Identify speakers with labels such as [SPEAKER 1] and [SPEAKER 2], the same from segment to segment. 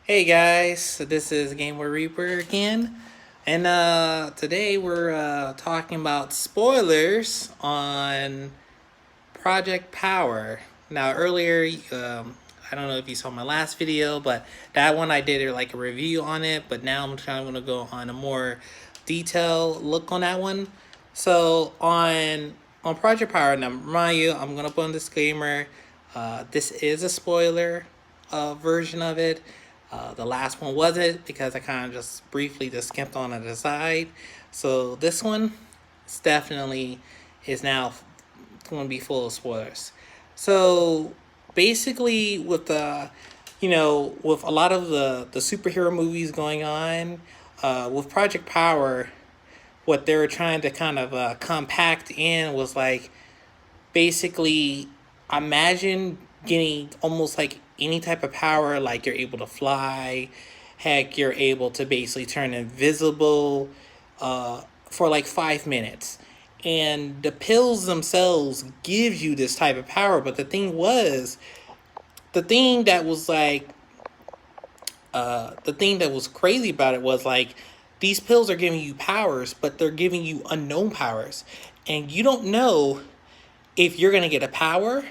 [SPEAKER 1] Hey guys, so this is Game War Reaper again, and today we're talking about spoilers on Project Power. Now earlier, I don't know if you saw my last video, but that one I did like a review on it. But now I'm trying to go on a more detailed look on that one. So on Project Power, now remind you, I'm gonna put a disclaimer. This is a spoiler version of it. The last one wasn't because I kind of just briefly just skipped on it aside. So this one is definitely is now going to be full of spoilers. So basically, with with a lot of the superhero movies going on, with Project Power, what they were trying to kind of compact in was like basically imagine getting almost like any type of power, like you're able to fly, heck, you're able to basically turn invisible for like 5 minutes. And the pills themselves give you this type of power, but the thing that was like, the thing that was crazy about it was like, these pills are giving you powers, but they're giving you unknown powers, and you don't know if you're gonna get a power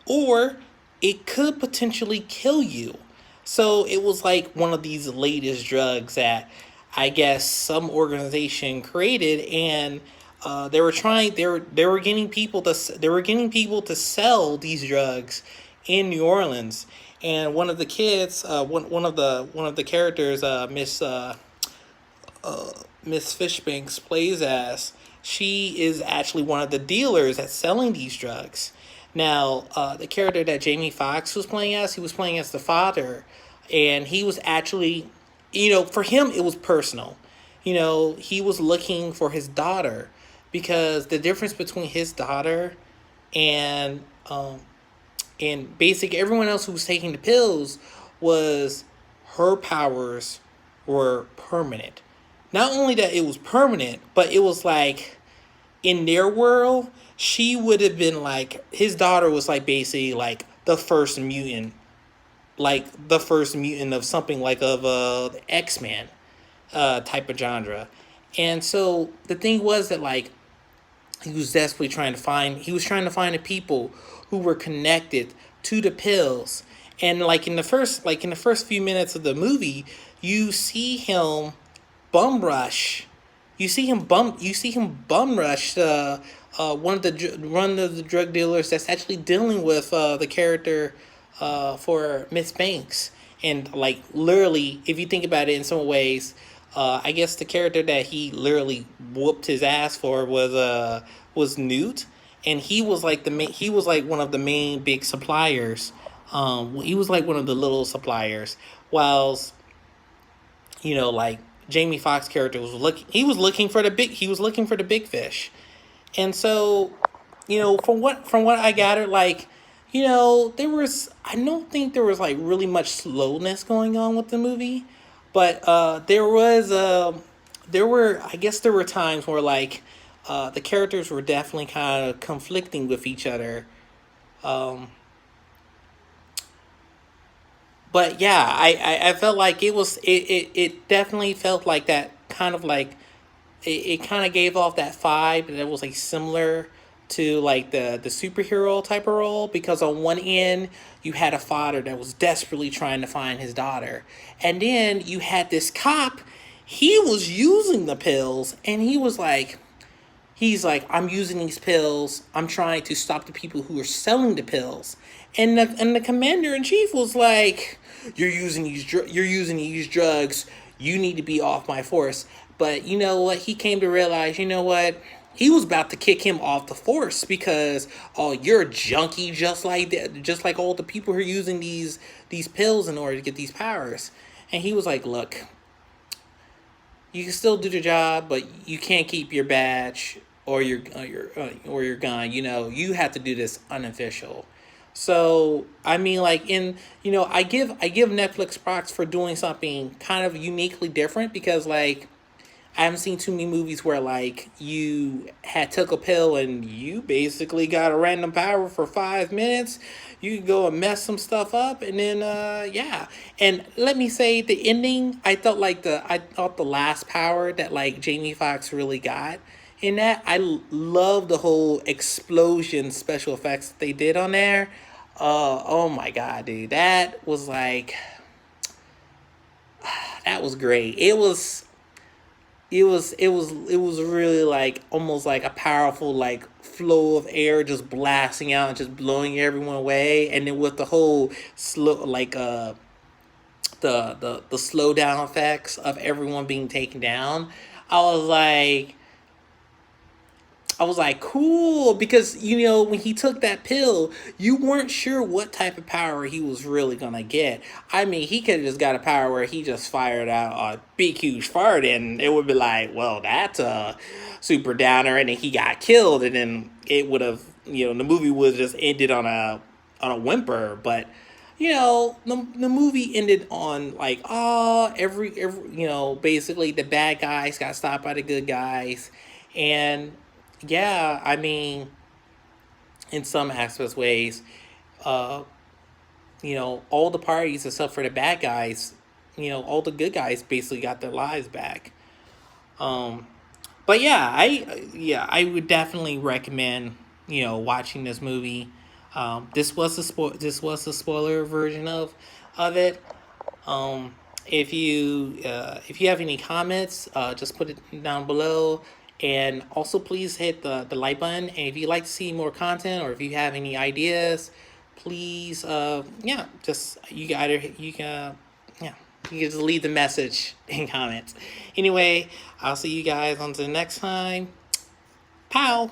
[SPEAKER 1] or it could potentially kill you. So it was like one of these latest drugs that I guess some organization created, and they were trying. They were getting people to sell these drugs in New Orleans. And one of the kids, one of the characters, Miss Fishbanks plays as, she is actually one of the dealers that's selling these drugs. Now, the character that Jamie Foxx was playing as, he was playing as the father, and he was actually, for him it was personal. He was looking for his daughter because the difference between his daughter and basic everyone else who was taking the pills was her powers were permanent. Not only that it was permanent, but it was like in their world, she would have been like, his daughter was like basically like the first mutant of something like of the X-Men type of genre. And so the thing was that like he was desperately trying to find the people who were connected to the pills. And in the first few minutes of the movie, you see him bum rush. You see him bum rush one of the drug dealers that's actually dealing with the character for Miss Banks. And like literally, if you think about it in some ways, I guess the character that he literally whooped his ass for was Newt, and he was like one of the main big suppliers. He was like one of the little suppliers, whilst like Jamie Foxx character he was looking for the big fish. And so, from what I gathered, like, I don't think there was like really much slowness going on with the movie, but I guess there were times where like the characters were definitely kind of conflicting with each other. Um, but yeah, I felt like it definitely felt like that kind of like it kind of gave off that vibe that was like similar to like the superhero type of role, because on one end you had a father that was desperately trying to find his daughter, and then you had this cop. He was using the pills, and he's like, I'm using these pills, I'm trying to stop the people who are selling the pills. And the commander in chief was like, you're using these drugs, you need to be off my force. But you know what, he came to realize, he was about to kick him off the force because, oh, you're a junkie just like that, just like all the people who are using these pills in order to get these powers. And he was like, look, you can still do the job, but you can't keep your badge or your gun. You have to do this unofficial. So I mean, like I give Netflix props for doing something kind of uniquely different, because like I haven't seen too many movies where like you had took a pill and you basically got a random power for 5 minutes. You could go and mess some stuff up, and then yeah. And let me say, the ending, I thought the last power that like Jamie Foxx really got in that, love the whole explosion special effects that they did on there. Oh my god, dude, that was great. It was really like almost like a powerful like flow of air just blasting out and just blowing everyone away, and then with the whole slow like the slow down effects of everyone being taken down. I was like, cool, because when he took that pill, you weren't sure what type of power he was really gonna get. I mean, he could have just got a power where he just fired out a big huge fart, and it would be like, well, that's a super downer, and then he got killed, and then it would have, the movie would have just ended on a whimper. But the movie ended on like, oh, every basically the bad guys got stopped by the good guys. And yeah, I mean, in some aspects ways, uh, all the parties except for the bad guys, all the good guys basically got their lives back. Um, but I would definitely recommend watching this movie. This was the spoiler version of it. Um, if you have any comments, just put it down below. And also, please hit the like button. And if you'd like to see more content, or if you have any ideas, please, yeah, just you can, yeah, you can just leave the message in comments. Anyway, I'll see you guys on to the next time. Pow.